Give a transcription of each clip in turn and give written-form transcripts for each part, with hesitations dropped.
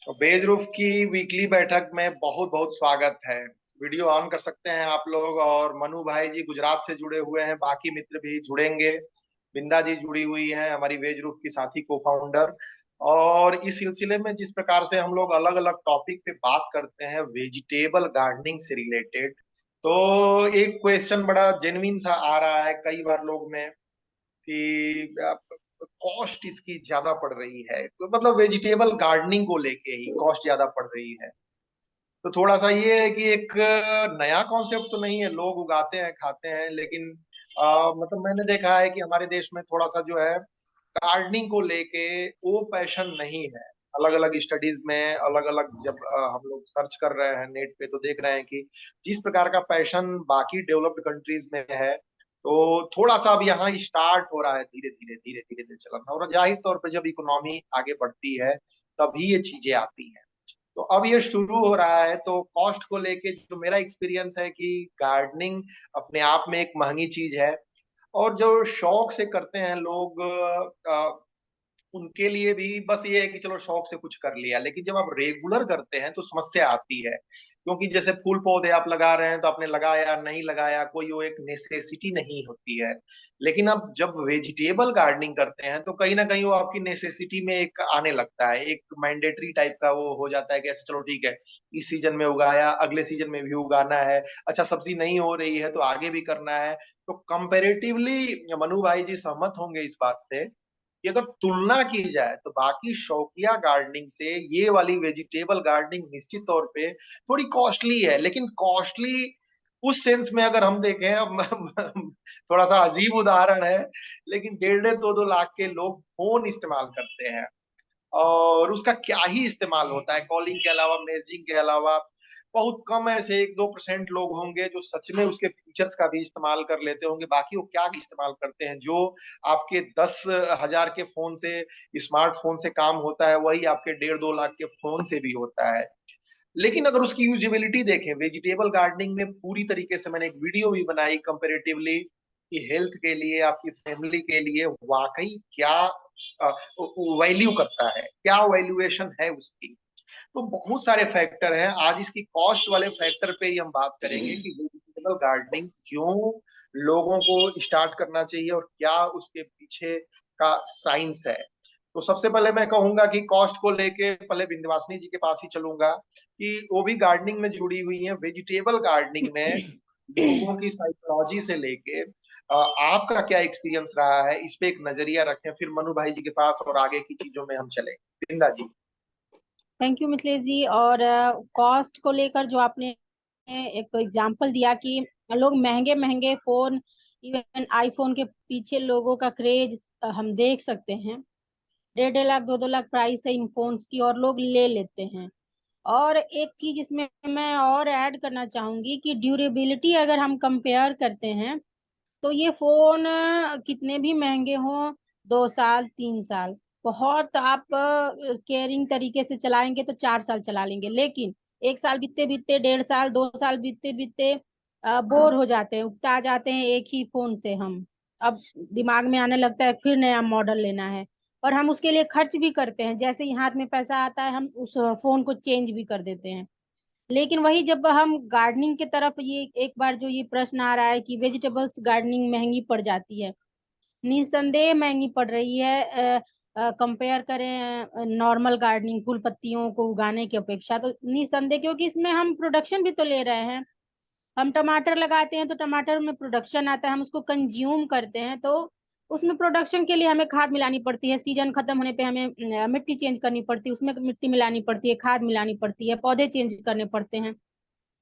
Beige roof की weekly बैठक में बहुत बहुत स्वागत है। वीडियो ऑन कर सकते हैं आप लोग। और मनु भाई जी गुजरात से जुड़े हुए हैं, बाकी मित्र भी जुड़ेंगे। बिंदा जी जुड़ी हुई हैं, हमारी वेज रूफ की साथी को फाउंडर। और इस सिलसिले में जिस प्रकार से हम लोग अलग अलग टॉपिक पे बात करते हैं वेजिटेबल गार्डनिंग से रिलेटेड, तो एक क्वेश्चन बड़ा जेन्युइन सा आ रहा है कई बार लोग में कि कॉस्ट इसकी ज्यादा पड़ रही है, तो मतलब वेजिटेबल गार्डनिंग को लेके ही कॉस्ट ज्यादा पड़ रही है। तो थोड़ा सा ये है कि एक नया कॉन्सेप्ट तो नहीं है, लोग उगाते हैं खाते हैं, लेकिन मतलब मैंने देखा है कि हमारे देश में थोड़ा सा जो है गार्डनिंग को लेके वो पैशन नहीं है। अलग अलग स्टडीज में अलग अलग जब हम लोग सर्च कर रहे हैं नेट पे, तो देख रहे हैं कि जिस प्रकार का पैशन बाकी डेवलप्ड कंट्रीज में है, तो थोड़ा सा अब यहाँ स्टार्ट हो रहा है धीरे धीरे धीरे धीरे धीरे चलना। और जाहिर तौर पर जब इकोनॉमी आगे बढ़ती है तभी ये चीजें आती हैं। तो अब ये शुरू हो रहा है, तो कॉस्ट को लेके जो मेरा एक्सपीरियंस है कि गार्डनिंग अपने आप में एक महंगी चीज है। और जो शौक से करते हैं लोग, उनके लिए भी बस ये है कि चलो शौक से कुछ कर लिया। लेकिन जब आप रेगुलर करते हैं तो समस्या आती है, क्योंकि जैसे फूल पौधे आप लगा रहे हैं तो आपने लगाया नहीं लगाया, कोई वो एक नेसेसिटी नहीं होती है। लेकिन अब जब वेजिटेबल गार्डनिंग करते हैं तो कहीं ना कहीं वो आपकी नेसेसिटी में एक आने लगता है, एक मैंडेटरी टाइप का वो हो जाता है कि ऐसे चलो ठीक है, इस सीजन में उगाया, अगले सीजन में भी उगाना है। अच्छा, सब्जी नहीं हो रही है तो आगे भी करना है। तो कंपेरेटिवली मनु भाई जी सहमत होंगे इस बात से कि अगर तुलना की जाए तो बाकी शौकिया गार्डनिंग से ये वाली वेजिटेबल गार्डनिंग निश्चित तौर पे थोड़ी कॉस्टली है। लेकिन कॉस्टली उस सेंस में अगर हम देखें, अब थोड़ा सा अजीब उदाहरण है, लेकिन 1.5 2 लाख के लोग फोन इस्तेमाल करते हैं। और उसका क्या ही इस्तेमाल होता है, कॉलिंग के अलावा, मैसेजिंग के अलावा। बहुत कम ऐसे 1 2% लोग होंगे जो सच में उसके फीचर्स का भी इस्तेमाल कर लेते होंगे। बाकी वो क्या इस्तेमाल करते हैं, जो आपके 10,000 के फोन से, स्मार्टफोन से काम होता है, वही आपके 1.5 2 लाख के फोन से भी होता है। लेकिन अगर उसकी यूजिबिलिटी देखें वेजिटेबल गार्डनिंग में, पूरी तरीके से मैंने एक वीडियो भी बनाई कंपेरेटिवली कि हेल्थ के लिए, आपकी फैमिली के लिए वाकई क्या वैल्यू करता है, क्या वैल्यूएशन है उसकी। तो बहुत सारे फैक्टर हैं। आज इसकी कॉस्ट वाले फैक्टर पे ही हम बात करेंगे कि वेजिटेबल गार्डनिंग क्यों लोगों को स्टार्ट करना चाहिए और क्या उसके पीछे का साइंस है। तो सबसे पहले मैं कहूंगा कि कॉस्ट को लेके पहले विंध्यवासिनी जी के पास ही चलूंगा कि वो भी गार्डनिंग में जुड़ी हुई है। वेजिटेबल गार्डनिंग में लोगों की साइकोलॉजी से लेके आपका क्या एक्सपीरियंस रहा है, इस पे एक नजरिया रखें, फिर मनु भाई जी के पास और आगे की चीजों में हम चले। बिंदा जी। थैंक यू मिथिलेश जी। और कॉस्ट को लेकर जो आपने एक एग्जांपल दिया कि लोग महंगे महंगे फोन, इवन आईफोन के पीछे लोगों का क्रेज हम देख सकते हैं। 1.5 1.5 लाख 2 2 लाख प्राइस है इन फोन्स की और लोग ले लेते हैं। और एक चीज इसमें मैं और ऐड करना चाहूंगी कि ड्यूरेबिलिटी अगर हम कंपेयर करते हैं तो ये फोन कितने भी महंगे हों, 2 साल 3 साल, बहुत आप केयरिंग तरीके से चलाएंगे तो 4 साल चला लेंगे। लेकिन 1 साल बीतते बीतते, 1.5 साल 2 साल बीतते बीतते बोर हो जाते हैं, उगता जाते हैं एक ही फोन से हम। अब दिमाग में आने लगता है फिर नया मॉडल लेना है, और हम उसके लिए खर्च भी करते हैं। जैसे ही हाथ में पैसा आता है हम उस फोन को चेंज भी कर देते हैं। लेकिन वही जब हम गार्डनिंग की तरफ, ये एक बार जो ये प्रश्न आ रहा है कि वेजिटेबल्स गार्डनिंग महंगी पड़ जाती है, निसंदेह महंगी पड़ रही है। कंपेयर करें नॉर्मल गार्डनिंग फूल पत्तियों को उगाने की अपेक्षा, तो निसंदेह, क्योंकि इसमें हम प्रोडक्शन भी तो ले रहे हैं। हम टमाटर लगाते हैं तो टमाटर में प्रोडक्शन आता है, हम उसको कंज्यूम करते हैं, तो उसमें प्रोडक्शन के लिए हमें खाद मिलानी पड़ती है। सीजन खत्म होने पे हमें मिट्टी चेंज करनी पड़ती है, उसमें मिट्टी मिलानी पड़ती है, खाद मिलानी पड़ती है, पौधे चेंज करने पड़ते हैं।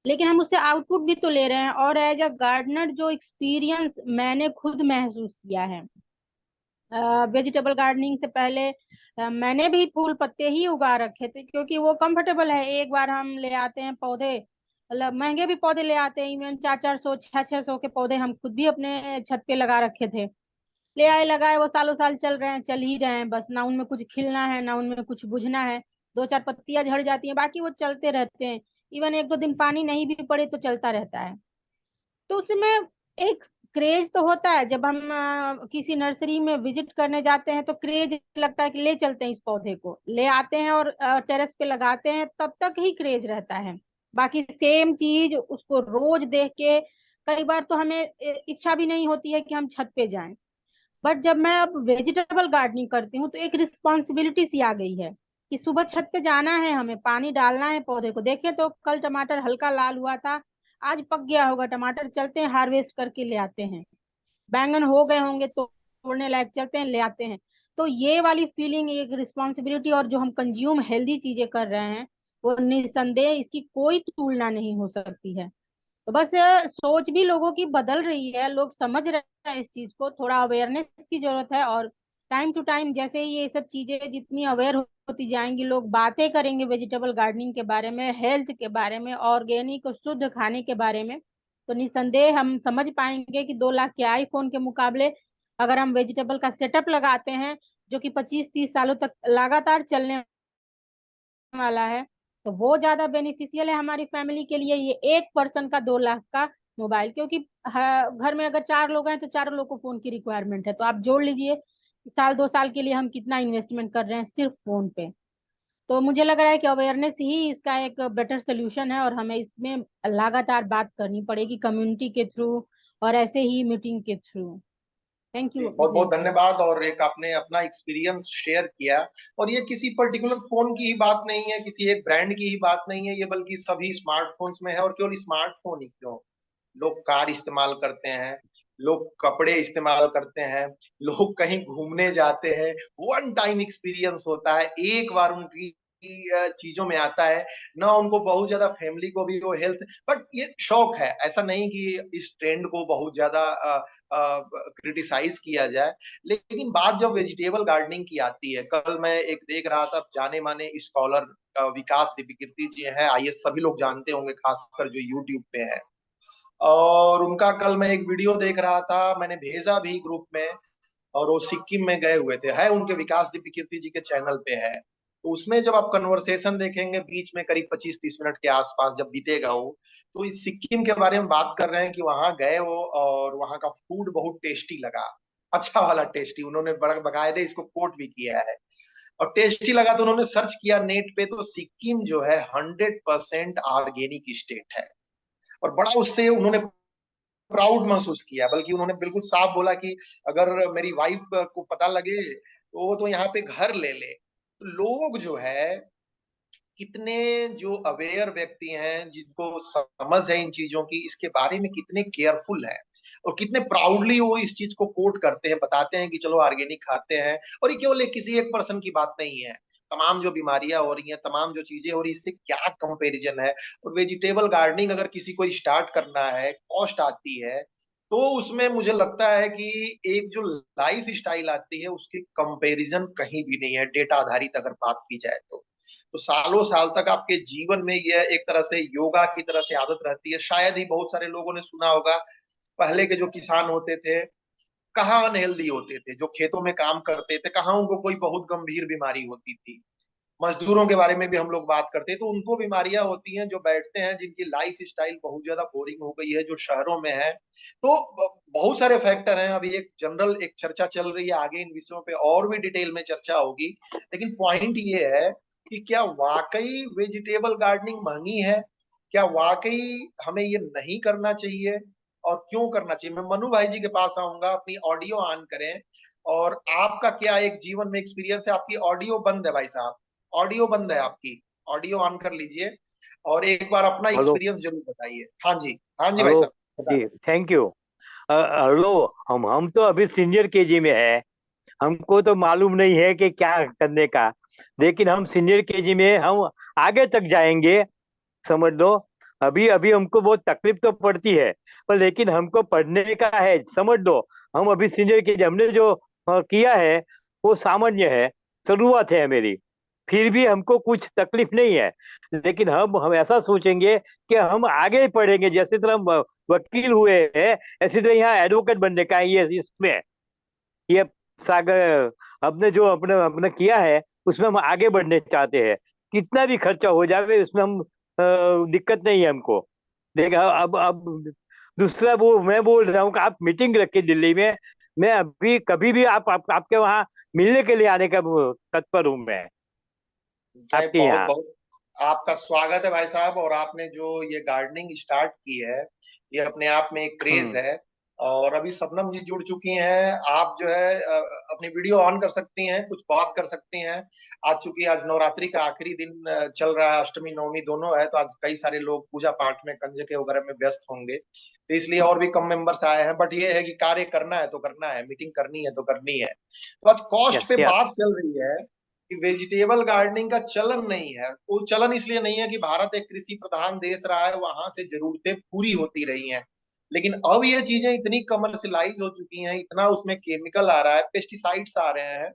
लेकिन हम उससे आउटपुट भी तो ले रहे हैं। और एज अ गार्डनर जो एक्सपीरियंस मैंने खुद महसूस किया है, वेजिटेबल गार्डनिंग से पहले मैंने भी फूल पत्ते ही उगा रखे थे, क्योंकि वो कंफर्टेबल है। एक बार हम ले आते हैं पौधे, मतलब महंगे भी पौधे ले आते हैं, इवन 400 400 600 600 के पौधे हम खुद भी अपने छत पे लगा रखे थे। ले आए लगाए, वो सालों साल चल रहे हैं, चल ही रहे हैं, बस ना उनमें कुछ खिलना है ना उनमें कुछ बुझना है। 2 4 पत्तियां झड़ जाती हैं, बाकी वो चलते रहते हैं। इवन 1 2 दिन पानी नहीं भी पड़े तो चलता रहता है। तो उसमें एक क्रेज तो होता है, जब हम किसी नर्सरी में विजिट करने जाते हैं तो क्रेज लगता है कि ले चलते हैं, इस पौधे को ले आते हैं और टेरेस पे लगाते हैं, तब तक ही क्रेज रहता है। बाकी सेम चीज उसको रोज देख के कई बार तो हमें इच्छा भी नहीं होती है कि हम छत पे जाएं। बट जब मैं अब वेजिटेबल गार्डनिंग करती हूँ तो एक रिस्पॉन्सिबिलिटी सी आ गई है कि सुबह छत पे जाना है, हमें पानी डालना है पौधे को। देखे तो कल टमाटर हल्का लाल हुआ था, आज पक गया होगा टमाटर, चलते हैं हार्वेस्ट करके ले आते हैं। बैंगन हो गए होंगे तो तोड़ने लायक, चलते हैं ले आते हैं। तो ये वाली फीलिंग, एक रिस्पॉन्सिबिलिटी, और जो हम कंज्यूम हेल्दी चीजें कर रहे हैं, वो निसंदेह इसकी कोई तुलना नहीं हो सकती है। तो बस सोच भी लोगों की बदल रही है, लोग समझ रहे हैं इस चीज को, थोड़ा अवेयरनेस की जरूरत है। और टाइम टू टाइम जैसे ये सब चीजें जितनी अवेयर होती जाएंगी, लोग बातें करेंगे वेजिटेबल गार्डनिंग के बारे में, हेल्थ के बारे में, ऑर्गेनिक और शुद्ध खाने के बारे में, तो निसंदेह हम समझ पाएंगे कि 2 लाख के आईफोन के मुकाबले अगर हम वेजिटेबल का सेटअप लगाते हैं, जो कि 25-30 सालों तक लगातार चलने वाला है, तो वो ज्यादा बेनिफिशियल है हमारी फैमिली के लिए, ये एक पर्सन का 2 लाख का मोबाइल। क्योंकि घर में अगर 4 लोग हैं तो चारों लोग को फोन की रिक्वायरमेंट है, तो आप जोड़ लीजिए कि साल 2 साल के लिए हम कितना इन्वेस्टमेंट कर रहे हैं सिर्फ फोन पे। तो मुझे लग रहा है कि अवेयरनेस ही इसका एक बेटर सोल्यूशन है, और हमें इसमें लगातार बात करनी पड़ेगी कम्युनिटी के थ्रू और ऐसे ही मीटिंग के थ्रू। थैंक जी, यू बहुत बहुत मिथिलेश जी। धन्यवाद। और एक आपने अपना एक्सपीरियंस शेयर किया। और ये किसी पर्टिकुलर फोन की ही बात नहीं है, किसी एक ब्रांड की ही बात नहीं है, ये बल्कि सभी स्मार्टफोन्स में है। और केवल स्मार्टफोन ही क्यों, लोग कार इस्तेमाल करते हैं, लोग कपड़े इस्तेमाल करते हैं, लोग कहीं घूमने जाते हैं, वन टाइम एक्सपीरियंस होता है, एक बार उनकी चीजों में आता है ना, उनको बहुत ज्यादा, फैमिली को भी वो हेल्थ, बट ये शौक है। ऐसा नहीं कि इस ट्रेंड को बहुत ज्यादा क्रिटिसाइज किया जाए। लेकिन बात जब वेजिटेबल गार्डनिंग की आती है, कल मैं एक देख रहा था, जाने माने स्कॉलर विकास दिव्यकीर्ति जी हैं, आईएएस, सभी लोग जानते होंगे, खासकर जो यूट्यूब पे है। और उनका कल मैं एक वीडियो देख रहा था, मैंने भेजा भी ग्रुप में। और वो सिक्किम में गए हुए थे, है उनके विकास दीपी कीर्ति जी के चैनल पे है। तो उसमें जब आप कन्वर्सेशन देखेंगे बीच में, करीब 25-30 मिनट के आसपास जब बीतेगा वो, तो इस सिक्किम के बारे में बात कर रहे हैं कि वहां गए वो और वहां का फूड बहुत टेस्टी लगा। अच्छा वाला टेस्टी, उन्होंने बड़ा बकायदे इसको कोट भी किया है। और टेस्टी लगा तो उन्होंने सर्च किया नेट पे, तो सिक्किम जो है 100% ऑर्गेनिक स्टेट है। और बड़ा उससे उन्होंने प्राउड महसूस किया। बल्कि उन्होंने बिल्कुल साफ बोला कि अगर मेरी वाइफ को पता लगे तो वो तो यहाँ पे घर ले ले। तो लोग जो है, कितने जो अवेयर व्यक्ति हैं, जिनको समझ है इन चीजों की, इसके बारे में कितने केयरफुल है, और कितने प्राउडली वो इस चीज को कोट करते हैं, बताते हैं कि चलो ऑर्गेनिक खाते हैं। और ये केवल किसी एक पर्सन की बात नहीं है, तमाम जो बीमारियां हो रही हैं, तमाम जो चीजें हो रही, इससे क्या कंपैरिजन है। और वेजिटेबल गार्डनिंग अगर किसी को स्टार्ट करना है, कॉस्ट आती है, तो उसमें मुझे लगता है कि एक जो लाइफ स्टाइल आती है, उसकी कंपैरिजन कहीं भी नहीं है, डेटा आधारित अगर बात की जाए तो सालों साल तक आपके जीवन में यह एक तरह से योगा की तरह से आदत रहती है। शायद ही बहुत सारे लोगों ने सुना होगा, पहले के जो किसान होते थे, कहाँ अनहेल्दी होते थे, जो खेतों में काम करते थे, कहाँ उनको कोई बहुत गंभीर बीमारी होती थी। मजदूरों के बारे में भी हम लोग बात करते हैं, तो उनको बीमारियां होती हैं जो बैठते हैं, जिनकी लाइफ स्टाइल बहुत ज्यादा बोरिंग हो गई है, जो शहरों में है। तो बहुत सारे फैक्टर हैं। अभी एक जनरल एक चर्चा चल रही है, आगे इन विषयों पे और भी डिटेल में चर्चा होगी। लेकिन पॉइंट ये है कि क्या वाकई वेजिटेबल गार्डनिंग महंगी है? क्या वाकई हमें ये नहीं करना चाहिए? और क्यों करना चाहिए? मैं मनु भाई जी के पास आऊंगा, अपनी ऑडियो ऑन करें। और आपका क्या एक जीवन में एक्सपीरियंस है? आपकी ऑडियो बंद है भाई साहब, ऑडियो बंद है आपकी, ऑडियो ऑन कर लीजिए और एक बार अपना हेलो। एक्सपीरियंस जरूर बताइए। हाँ जी, हाँ जी भाई हेलो साहब जी, बताइए। Thank you. हेलो। हम तो अभी सीनियर केजी में है, हमको तो मालूम नहीं है कि क्या करने का। लेकिन हम सीनियर केजी में हम आगे तक जाएंगे, समझ लो। अभी अभी हमको बहुत तकलीफ तो पड़ती है, पर लेकिन हमको पढ़ने का है, समझ लो। हम अभी सीनियर केजी, हमने जो किया है वो सामान्य है, शुरुआत है मेरी। फिर भी हमको कुछ तकलीफ नहीं है। लेकिन हम ऐसा सोचेंगे कि हम आगे पढ़ेंगे, जैसे तरह हम वकील हुए हैं, ऐसी तरह यहाँ एडवोकेट बनने का है, ये इसमें ये सागर अपने जो अपने अपने किया है उसमें हम आगे बढ़ने चाहते हैं। कितना भी खर्चा हो जाए उसमें हम दिक्कत नहीं है हमको। देखा अब दूसरा वो मैं बोल रहा हूँ कि आप मीटिंग रखिए दिल्ली में, मैं अभी कभी भी आपके वहाँ मिलने के लिए आने का तत्पर हूँ मैं, नहीं, आपके बहुत यहाँ। बहुत आपका स्वागत है भाई साहब। और आपने जो ये गार्डनिंग स्टार्ट की है, ये अपने आप में एक क्रेज हम्म। है। और अभी शबनम जी जुड़ चुकी हैं। आप जो है अपनी वीडियो ऑन कर सकती हैं, कुछ बात कर सकती हैं। आज चूंकि आज नवरात्रि का आखिरी दिन चल रहा है, अष्टमी नवमी दोनों है, तो आज कई सारे लोग पूजा पाठ में, कंजके वगैरह में व्यस्त होंगे, तो इसलिए और भी कम मेंबर्स आए हैं। बट ये है कि कार्य करना है तो करना है, मीटिंग करनी है तो करनी है। तो आज कॉस्ट यस पे यस। बात चल रही है कि वेजिटेबल गार्डनिंग का चलन नहीं है। वो चलन इसलिए नहीं है कि भारत एक कृषि प्रधान देश रहा है, वहां से जरूरतें पूरी होती रही हैं। लेकिन अब ये चीजें इतनी कमर्शलाइज हो चुकी हैं, इतना उसमें केमिकल आ रहा है, पेस्टिसाइड्स आ रहे हैं,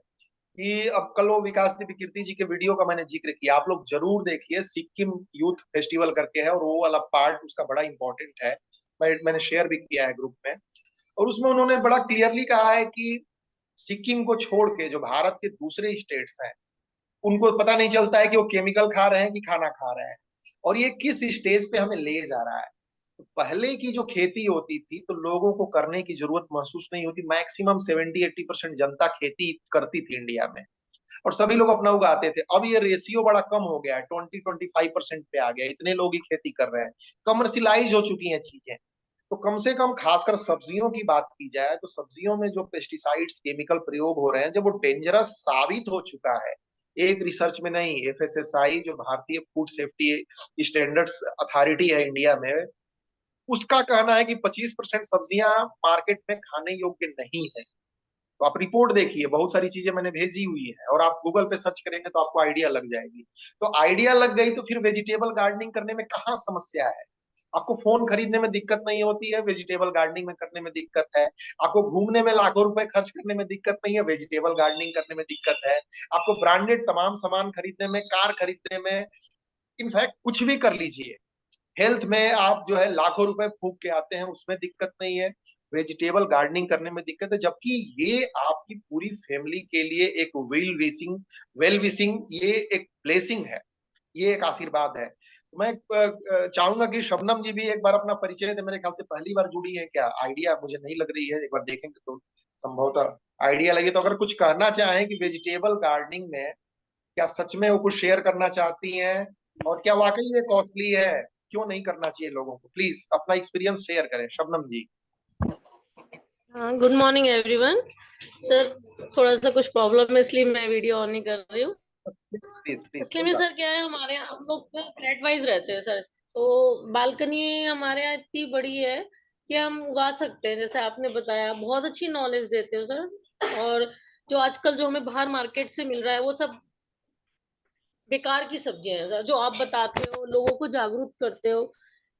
कि अब कल वो विकास दीदी कीर्ति जी के वीडियो का मैंने जिक्र किया, आप लोग जरूर देखिए। सिक्किम यूथ फेस्टिवल करके है, और वो वाला पार्ट उसका बड़ा इंपॉर्टेंट है। मैंने शेयर भी किया है ग्रुप में। और उसमें उन्होंने बड़ा क्लियरली कहा है कि सिक्किम को छोड़ के जो भारत के दूसरे स्टेट्स हैं, उनको पता नहीं चलता है कि वो केमिकल खा रहे हैं कि खाना खा रहे हैं, और ये किस स्टेज पे हमें ले जा रहा है। तो पहले की जो खेती होती थी, तो लोगों को करने की जरूरत महसूस नहीं होती। मैक्सिमम 70-80% जनता खेती करती थी इंडिया में, और सभी लोग अपना उगाते थे। अब ये रेशियो बड़ा कम हो गया है, 20-25% पे आ गया है, इतने लोग ही खेती कर रहे हैं। कमर्शियलाइज हो चुकी हैं चीजें। तो कम से कम खासकर सब्जियों की बात की जाए, तो सब्जियों में जो पेस्टिसाइड्स केमिकल प्रयोग हो रहे हैं, जब वो डेंजरस साबित हो चुका है, एक रिसर्च में नहीं, एफएसएसआई जो भारतीय फूड सेफ्टी स्टैंडर्ड्स अथॉरिटी है इंडिया में, उसका कहना है कि 25% सब्जियां मार्केट में खाने योग्य नहीं है। तो आप रिपोर्ट देखिए, बहुत सारी चीजें मैंने भेजी हुई है, और आप गूगल पे सर्च करेंगे तो आपको आइडिया लग जाएगी। तो आइडिया लग गई तो फिर वेजिटेबल गार्डनिंग करने में कहाँ समस्या है। आपको फोन खरीदने में दिक्कत नहीं होती है, वेजिटेबल गार्डनिंग में करने में दिक्कत है। आपको घूमने में लाखों रुपए खर्च करने में दिक्कत नहीं है, वेजिटेबल गार्डनिंग करने में दिक्कत है। आपको ब्रांडेड तमाम सामान खरीदने में, कार खरीदने में, इनफैक्ट कुछ भी कर लीजिए, हेल्थ में आप जो है लाखों रुपए फूक के आते हैं, उसमें दिक्कत नहीं है। वेजिटेबल गार्डनिंग करने में दिक्कत है, जबकि ये आपकी पूरी फैमिली के लिए एक वेल विशिंग, ये एक ब्लेसिंग है, ये एक आशीर्वाद है। तो मैं चाहूंगा कि शबनम जी भी एक बार अपना परिचय दे। मेरे ख्याल से पहली बार जुड़ी है क्या, आइडिया मुझे नहीं लग रही है, एक बार देखेंगे तो संभवतः आइडिया लगे। तो अगर कुछ कहना चाहें कि वेजिटेबल गार्डनिंग में क्या सच में वो कुछ शेयर करना चाहती हैं, और क्या वाकई ये कॉस्टली है, क्यों नहीं करना चाहिए लोगों को, प्लीज अपना एक्सपीरियंस शेयर करें शबनम जी। हाँ, गुड मॉर्निंग एवरीवन। सर, थोड़ा सा कुछ प्रॉब्लम है, इसलिए मैं वीडियो ऑन नहीं कर रही हूँ। प्लीज प्लीज, असली कोई में बात। सर क्या है, हमारे यहाँ हम लोग फ्लैट वाइज रहते हैं सर। तो बालकनी हमारे यहाँ इतनी बड़ी है कि हम उगा सकते हैं। जैसे आपने बताया, बहुत अच्छी नॉलेज देते हो सर। और जो आजकल जो हमें बाहर मार्केट से मिल रहा है, वो सब बेकार की सब्जियां हैं सर। जो आप बताते हो, लोगों को जागरूक करते हो,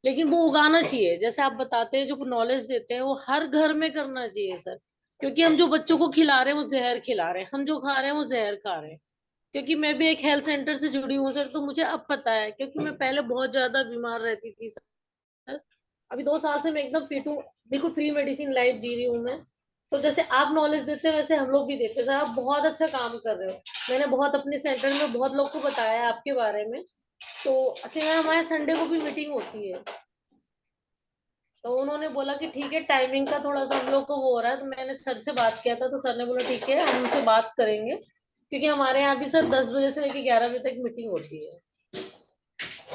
लेकिन वो उगाना चाहिए। जैसे आप बताते हैं, जो नॉलेज देते हैं, वो हर घर में करना चाहिए सर। क्योंकि हम जो बच्चों को खिला रहे हैं, वो जहर खिला रहे हैं। हम जो खा रहे हैं, वो जहर खा रहे हैं। क्योंकि मैं भी एक हेल्थ सेंटर से जुड़ी हूँ सर, तो मुझे अब पता है। क्योंकि मैं पहले बहुत ज्यादा बीमार रहती थी सर। अभी 2 साल से मैं एकदम फिट हूँ। बिल्कुल फ्री मेडिसिन लाइफ जी रही हूँ मैं। तो जैसे आप नॉलेज देते हैं, वैसे हम लोग भी देते हैं सर। आप बहुत अच्छा काम कर रहे हो। मैंने बहुत अपने सेंटर में बहुत लोग को बताया है आपके बारे में। तो असल में हमारे संडे को भी मीटिंग होती है। तो उन्होंने बोला कि ठीक है, टाइमिंग का थोड़ा सा हम लोग को वो हो रहा है। तो मैंने सर से बात किया था, तो सर ने बोला ठीक है, हम उनसे बात करेंगे। क्योंकि हमारे यहाँ भी सर 10 बजे से लेकर 11 बजे तक मीटिंग होती है,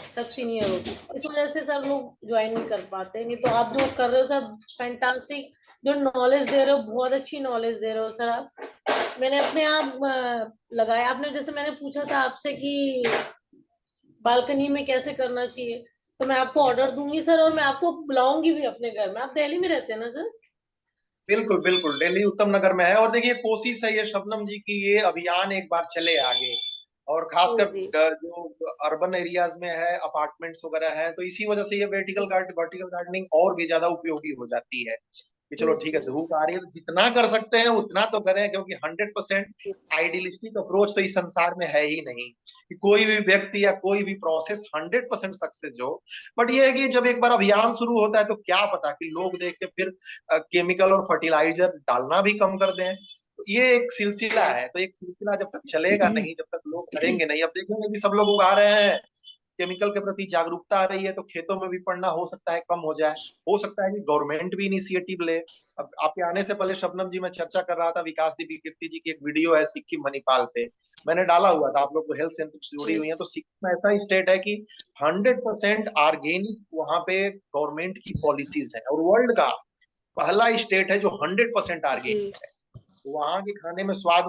सब सीनियर होती है। इस वजह से सब लोग ज्वाइन नहीं कर पाते। नहीं तो आप जो कर रहे हो सर, फैंटास्टिक। जो नॉलेज दे रहे हो, बहुत अच्छी नॉलेज दे रहे हो सर आप। मैंने अपने आप लगाया। आपने जैसे मैंने पूछा था आपसे कि बालकनी में कैसे करना चाहिए, तो मैं आपको ऑर्डर दूंगी सर, और मैं आपको बुलाऊंगी भी अपने घर में। आप दिल्ली में रहते हैं ना सर? बिल्कुल बिल्कुल, दिल्ली उत्तम नगर में है। और देखिए, कोशिश है ये शबनम जी की ये अभियान एक बार चले आगे, और जी खासकर जी जो अर्बन एरियाज में है, अपार्टमेंट्स वगैरह है, तो इसी वजह से ये वर्टिकल गार्डनिंग और भी ज्यादा उपयोगी हो जाती है। कि चलो ठीक है, धूप आ रही है तो जितना कर सकते हैं उतना तो करें, क्योंकि 100% आइडियलिस्टिक अप्रोच तो इस संसार में है ही नहीं कि कोई भी व्यक्ति या कोई भी प्रोसेस 100% सक्सेस हो। बट ये है कि जब एक बार अभियान शुरू होता है, तो क्या पता कि लोग देख के फिर केमिकल और फर्टिलाइजर डालना भी कम कर दें। तो ये एक सिलसिला है, तो एक सिलसिला जब तक चलेगा नहीं, जब तक लोग करेंगे नहीं। अब देखेंगे कि सब लोग उगा रहे हैं, केमिकल के प्रति जागरूकता आ रही है तो खेतों में भी पड़ना हो सकता है कम हो जाए। हो सकता है कि गवर्नमेंट भी इनिशिएटिव ले। अब आपके आने से पहले शबनम जी मैं चर्चा कर रहा था विकास दीदी कीर्ति जी की एक वीडियो है सिक्किम मणिपाल पे, मैंने डाला हुआ था, आप लोग तो हेल्थ सेंटर से जुड़ी हुई है, तो सिक्किम ऐसा स्टेट है कि 100% ऑर्गेनिक वहां पे गवर्नमेंट की पॉलिसीज है और वर्ल्ड का पहला स्टेट है जो 100% ऑर्गेनिक है। वहां के खाने में स्वाद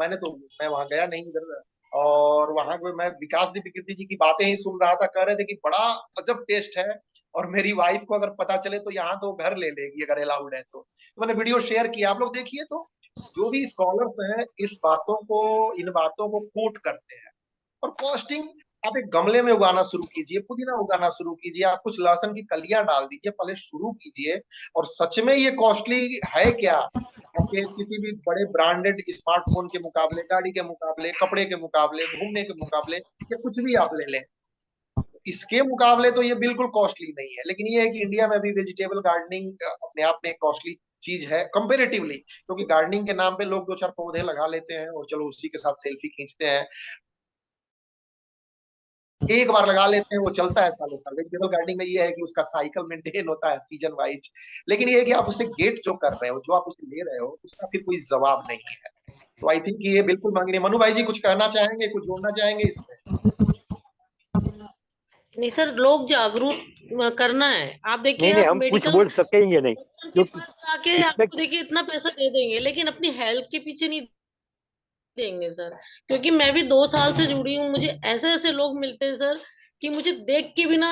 मैं वहां गया नहीं इधर, और वहां पे मैं विकास दीदी कीर्ति जी की बातें ही सुन रहा था, कह रहे थे कि बड़ा अजब टेस्ट है, और मेरी वाइफ को अगर पता चले तो यहाँ तो घर ले लेगी अगर अलाउड है तो मैंने वीडियो शेयर किया, आप लोग देखिए। तो जो भी स्कॉलर्स हैं इन बातों को कोट करते हैं। और कॉस्टिंग, आप एक गमले में उगाना शुरू कीजिए, पुदीना उगाना शुरू कीजिए, आप कुछ लहसुन की कलियां डाल दीजिए, पहले शुरू कीजिए। और सच में ये कॉस्टली है क्या? आपके किसी भी बड़े ब्रांडेड स्मार्टफोन के मुकाबले, गाड़ी के मुकाबले, कपड़े के मुकाबले, घूमने के मुकाबले, या कुछ भी आप ले लें, इसके मुकाबले तो ये बिल्कुल कॉस्टली नहीं है। लेकिन ये है कि इंडिया में भी वेजिटेबल गार्डनिंग अपने आप में कॉस्टली चीज है कंपेरेटिवली, क्योंकि गार्डनिंग के नाम पे लोग 2-4 पौधे लगा लेते हैं और चलो उसी के साथ सेल्फी खींचते हैं, एक बार लगा लेते हैं, वो चलता है सालों साल। वेजिटेबल गार्डनिंग में ये है कि उसका साइकिल मेंटेन होता है सीजन वाइज। लेकिन ये है कि आप उससे गेट जो कर रहे हो, जो आप उससे ले रहे हो, उसका फिर कोई जवाब नहीं है। तो आई थिंक ये बिल्कुल मांगनीय। मनु भाई जी कुछ कहना चाहेंगे, कुछ जोड़ना चाहेंगे इसमें? नहीं सर, लोग जागरूक करना है। आप देखिए, नहीं नहीं, आप हम कुछ मेडिकल बोल सकेंगे नहीं डॉक्टर के क्योंकि पास जाके इसमें आपको देखिए इतना पैसा दे देंगे, लेकिन अपनी हेल्थ के पीछे नहीं देंगे सर। क्योंकि मैं भी 2 साल से जुड़ी हूँ, मुझे ऐसे ऐसे लोग मिलते हैं सर कि मुझे देख के भी ना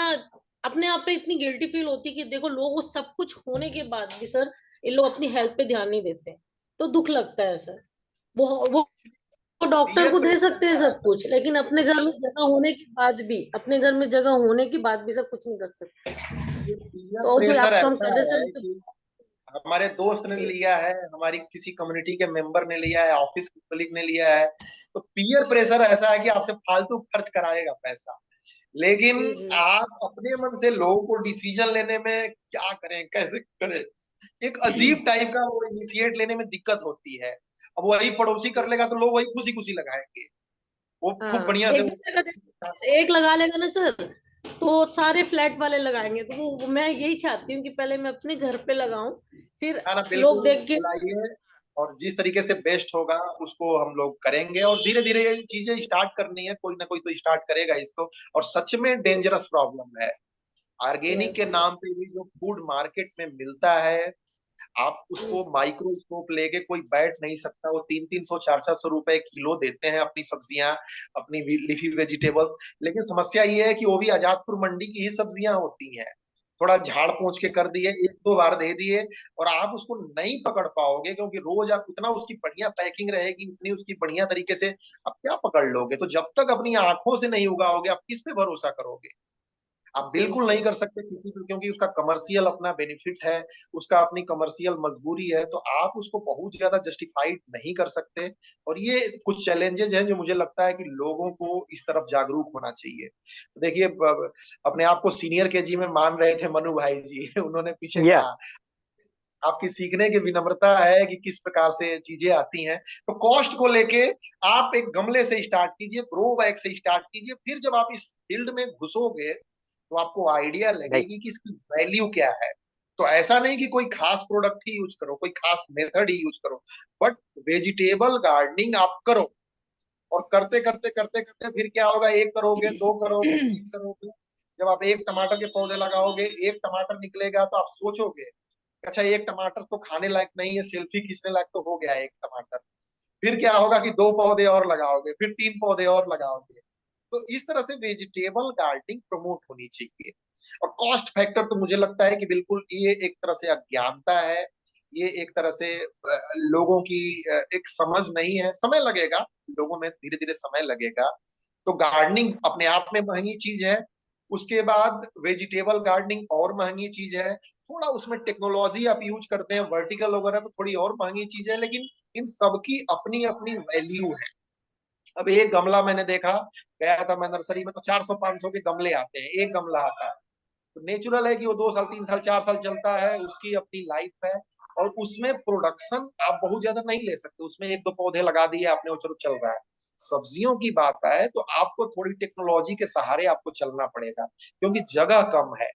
अपने आप पे इतनी गिल्टी फील होती है कि देखो, लोग वो सब कुछ होने के बाद भी सर इन लोग अपनी हेल्थ पे ध्यान नहीं देते, तो दुख लगता है सर। वो डॉक्टर पीयर को दे प्रेशर सकते हैं सब कुछ, लेकिन अपने घर में जगह होने के बाद भी, अपने घर में जगह होने के बाद भी सब कुछ नहीं कर सकते। ये पीयर तो जो प्रेशर आप काम ऐसा कर रहे हैं है सर, कि हमारे दोस्त ने लिया है, हमारी किसी कम्युनिटी के मेंबर ने लिया है, ऑफिस के कलीग ने लिया है, तो पीयर प्रेशर ऐसा है कि आपसे फालतू खर्च कराएगा पैसा। लेकिन जी जी आप अपने मन से लोगों को डिसीजन लेने में क्या करें, कैसे करें, एक अजीब टाइप का वो इनिशिएट लेने में दिक्कत होती है। अब वही पड़ोसी कर लेगा तो लोग वही खुशी खुशी लगाएंगे, वो खूब हाँ, बढ़िया से एक दूसरे का एक लगा लेगा ना सर, तो सारे फ्लैट वाले लगाएंगे। तो वो मैं यही चाहती हूँ कि पहले मैं अपने घर पे लगाऊं, फिर ना ना लोग बिल्कुल देख के। बुलाइए, और जिस तरीके से बेस्ट होगा उसको हम लोग करेंगे। और धीरे धीरे ये चीजें स्टार्ट करनी है, कोई ना कोई तो स्टार्ट करेगा इसको। और सच में डेंजरस प्रॉब्लम है ऑर्गेनिक के यस नाम पे भी जो फूड मार्केट में मिलता है, आप उसको माइक्रोस्कोप लेके कोई बैठ नहीं सकता। वो 300-300 400 रुपए किलो देते हैं अपनी सब्जियां, अपनी लीफी वेजिटेबल्स। लेकिन समस्या ये है कि वो भी आजादपुर मंडी की ही सब्जियां होती हैं, थोड़ा झाड़ पोंछ के कर दिए, 1-2 बार दे दिए, और आप उसको नहीं पकड़ पाओगे, क्योंकि रोज आप उतना उसकी बढ़िया पैकिंग रहेगी, उतनी उसकी बढ़िया तरीके से आप क्या पकड़ लोगे। तो जब तक अपनी आंखों से नहीं उगाओगे, आप किस पे भरोसा करोगे? आप जी बिल्कुल जी नहीं कर सकते किसी को, क्योंकि उसका कमर्शियल अपना बेनिफिट है, उसका अपनी कमर्शियल मजबूरी है, तो आप उसको बहुत ज्यादा जस्टिफाइड नहीं कर सकते। और ये कुछ चैलेंजेस हैं जो मुझे लगता है कि लोगों को इस तरफ जागरूक होना चाहिए। देखिए अपने आप को सीनियर केजी में मान रहे थे मनु भाई जी उन्होंने पीछे या कहा आपकी सीखने की विनम्रता है कि किस प्रकार से चीजें आती हैं। तो कॉस्ट को लेके आप एक गमले से स्टार्ट कीजिए, ग्रो बैग से स्टार्ट कीजिए, फिर जब आप इस फील्ड में घुसोगे तो आपको आइडिया राइट। लगेगी कि इसकी वैल्यू क्या है। तो ऐसा नहीं कि कोई खास प्रोडक्ट ही यूज करो, कोई खास मेथड ही यूज करो, बट वेजिटेबल गार्डनिंग आप करो। और करते करते करते करते फिर क्या होगा, 1 करोगे, 2 करोगे, 3 करोगे। जब आप एक टमाटर के पौधे लगाओगे, एक टमाटर निकलेगा, तो आप सोचोगे अच्छा एक टमाटर तो खाने लायक नहीं है, सेल्फी खींचने लायक तो हो गया एक टमाटर। फिर क्या होगा कि 2 पौधे और लगाओगे, फिर 3 पौधे और लगाओगे। तो इस तरह से वेजिटेबल गार्डनिंग प्रमोट होनी चाहिए। और कॉस्ट फैक्टर तो मुझे लगता है कि बिल्कुल ये एक तरह से अज्ञानता है, ये एक तरह से लोगों की एक समझ नहीं है। समय लगेगा, लोगों में धीरे धीरे समय लगेगा। तो गार्डनिंग अपने आप में महंगी चीज है, उसके बाद वेजिटेबल गार्डनिंग और महंगी चीज है, थोड़ा उसमें टेक्नोलॉजी आप यूज करते हैं वर्टिकल वगैरह तो थोड़ी और महंगी चीज है। लेकिन इन सबकी अपनी अपनी वैल्यू है। अब एक गमला मैंने देखा, गया था मैं नर्सरी में, तो 400-500 के गमले आते हैं, एक गमला आता है। तो नेचुरल है कि वो 2 साल 3 साल 4 साल चलता है, उसकी अपनी लाइफ है। और उसमें प्रोडक्शन आप बहुत ज्यादा नहीं ले सकते, उसमें 1-2 पौधे लगा दिए आपने, वो चलो चल रहा है। सब्जियों की बात आए तो आपको थोड़ी टेक्नोलॉजी के सहारे आपको चलना पड़ेगा, क्योंकि जगह कम है।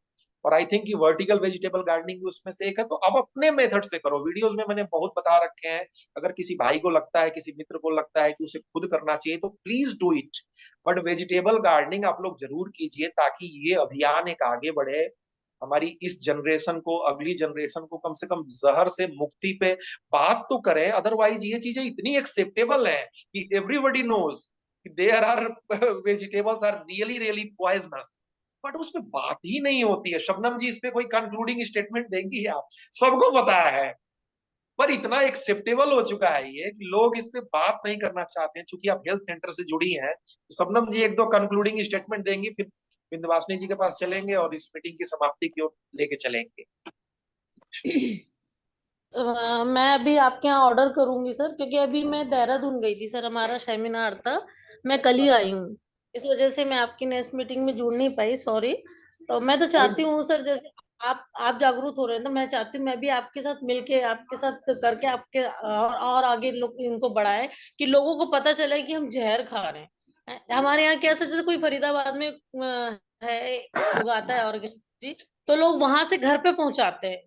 और आई थिंक कि वर्टिकल वेजिटेबल गार्डनिंग भी उसमें से एक है। तो अब अपने मेथड से करो। वीडियोस में मैंने बहुत बता रखे हैं। अगर किसी भाई को लगता है, किसी मित्र को लगता है कि उसे खुद करना चाहिए, तो please do it. But vegetable gardening आप लोग जरूर कीजिए, ताकि ये अभियान एक आगे बढ़े। हमारी इस जनरेशन को, अगली जनरेशन को कम से कम जहर से मुक्ति पे बात तो करें। अदरवाइज ये चीजें इतनी एक्सेप्टेबल है कि everybody knows there are vegetables are really really poisonous, but उस पे बात ही नहीं होती है। शबनम जी, इस पे कोई कंक्लूडिंग स्टेटमेंट देंगी आप? सबको पता है, पर इतना एक्सेप्टेबल हो चुका है ये कि लोग इस पे बात नहीं करना चाहते हैं। चूंकि आप हेल्थ सेंटर से जुड़ी हैं, तो शबनम जी एक दो कंक्लूडिंग स्टेटमेंट देंगी, फिर विंध्यवासिनी जी के पास चलेंगे और इस मीटिंग की समाप्ति की ओर लेके चलेंगे। मैं अभी आपके यहाँ ऑर्डर करूंगी सर, क्योंकि अभी मैं देहरादून गई थी सर, हमारा सेमिनार था, मैं कल ही आई हूँ। इस वजह से मैं आपकी नेक्स्ट मीटिंग में जुड़ नहीं पाई, सॉरी। तो मैं तो चाहती हूँ सर, जैसे आप जागरूक हो रहे हैं, तो मैं चाहती हूँ मैं भी आपके साथ मिलके, आपके साथ करके, आपके और आगे लोग इनको बढ़ाए, कि लोगों को पता चले कि हम जहर खा रहे हैं। हमारे यहाँ कैसे, जैसे कोई फरीदाबाद में है, उगाता है ऑर्गेनिक जी, तो लोग वहां से घर पे पहुंचाते हैं।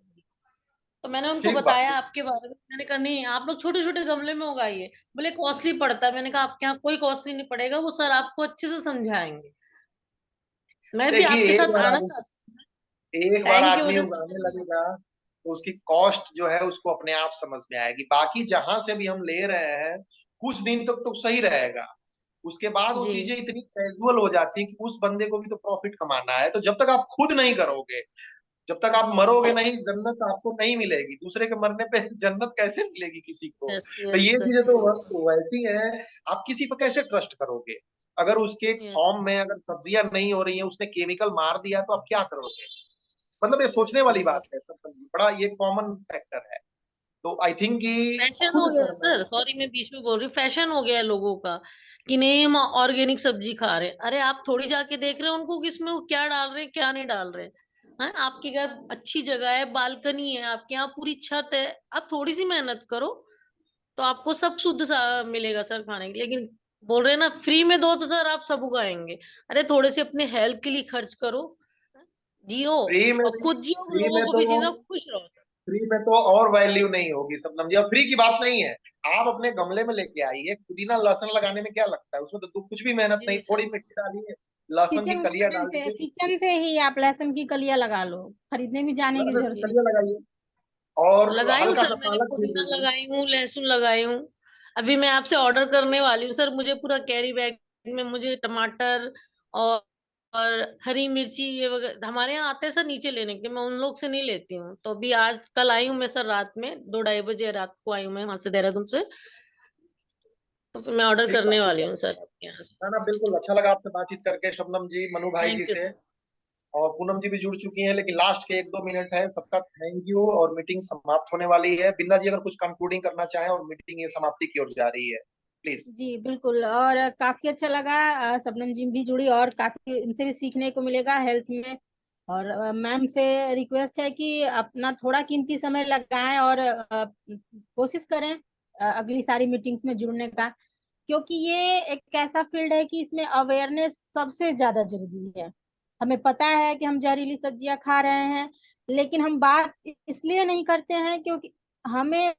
तो मैंने उनको ठीक बात बताया है। आपके बारे में, मैंने कहा नहीं, आप लोग छोटे छोटे गमले में उगाइए। बोले कॉस्टली पड़ता है। मैंने कहा आपके यहाँ कोई कॉस्टली नहीं पड़ेगा, वो सर आपको अच्छे से समझाएंगे। मैं भी देखिए, आपके साथ आना चाहती हूँ, एक बार टाइम की आदमी वजह से उगाने लगेगा तो उसकी कॉस्ट जो है उसको अपने आप समझ में आएगी। बाकी जहां से भी हम ले रहे हैं, कुछ दिन तक तो सही रहेगा। उसके बाद वो जी। चीजें इतनी कैजुअल हो जाती है कि उस बंदे को भी तो प्रॉफिट कमाना है। तो जब तक आप खुद नहीं करोगे, जब तक आप जी। मरोगे नहीं, जन्नत आपको नहीं मिलेगी। दूसरे के मरने पे जन्नत कैसे मिलेगी किसी को? यस तो यस ये सर। चीजें तो वैसी हैं। आप किसी पर कैसे ट्रस्ट करोगे? अगर उसके यस। फॉर्म में अगर सब्जियां नहीं हो रही हैं, उसने केमिकल मार दिया, तो आप क्या करोगे? मतलब ये सोचने वाली सही। बात है। बड़ा ये कॉमन फैक्टर है। तो आई थिंक कि फैशन हो खुद गया करना। सर, सॉरी मैं बीच में बोल रही हूँ, फैशन हो गया है लोगों का, कि नहीं हम ऑर्गेनिक सब्जी खा रहे हैं। अरे आप थोड़ी जाके देख रहे हैं उनको, किसमें वो क्या डाल रहे हैं, क्या नहीं डाल रहे हैं। आपके घर अच्छी जगह है, बालकनी है, आपके यहाँ पूरी छत है, आप थोड़ी सी मेहनत करो, तो आपको सब शुद्ध मिलेगा सर खाने के लिए। लेकिन बोल रहे हैं ना फ्री में दो, तो सर आप सब उगाएंगे। अरे थोड़े से अपने हेल्थ के लिए खर्च करो, जियो, फ्री में और भी, खुद जियो, फ्री लोगों में को तो भी जियो, खुश रहो सर। फ्री में तो और वैल्यू नहीं होगी सपनम जी। अब फ्री की बात नहीं है। आप अपने गमले में लेके आइए। पुदीना लहसुन लगाने में क्या लगता है? उसमें तो कुछ भी मेहनत नहीं, जी थोड़ी सर। मिट्टी डालिए, लहसुन की किचन कलियां गार्डन डाल से, दीजिए, किचन से ही आप लहसुन की कलियां लगा लो, खरीदने भी जाने की लहसुन की जरूरत नहीं। कलियां लगाइए और लगाई हूँ हल्का सर, सा मैंने पालक छील पुदीना दीजिए। लगाई हूँ, लहसुन लगाई हूँ। अभी मैं आपसे ऑर्डर करने वाली हूँ सर, मुझे पूरा कैरी बैग में मुझे टमाटर और हरी मिर्ची ये वगैरह हमारे यहाँ आते हैं सर नीचे लेने के लिए, मैं उन लोग से नहीं लेती हूँ। तो अभी आज कल आई हूँ मैं सर, रात में 2-2:30 बजे रात को आई हूँ मैं वहां से, देहरादून से। तो फिर मैं ऑर्डर ठीक करने बात वाली है। हूँ सर आपके यहाँ से। ना ना, बिल्कुल अच्छा लगा आपसे बातचीत करके शबनम जी, मनु भाई जी थैंक यू से। सर। और पूनम जी भी जुड़ चुकी हैं, लेकिन लास्ट के एक दो मिनट है। सबका थैंक यू। और मीटिंग समाप्त होने वाली है। बिंदा जी अगर कुछ कंक्लूडिंग करना चाहें, और मीटिंग ये समाप्ति की ओर जा रही है, प्लीज। जी बिल्कुल, और काफी अच्छा लगा, शबनम जी भी जुड़ी और काफी इनसे भी सीखने को मिलेगा हेल्थ में। और मैम से रिक्वेस्ट है कि अपना थोड़ा कीमती समय लगाएं और कोशिश करें अगली सारी मीटिंग्स में जुड़ने का, क्योंकि ये एक ऐसा फील्ड है कि इसमें अवेयरनेस सबसे ज्यादा जरूरी है। हमें पता है कि हम जहरीली सब्जियां खा रहे हैं, लेकिन हम बात इसलिए नहीं करते हैं क्योंकि हमें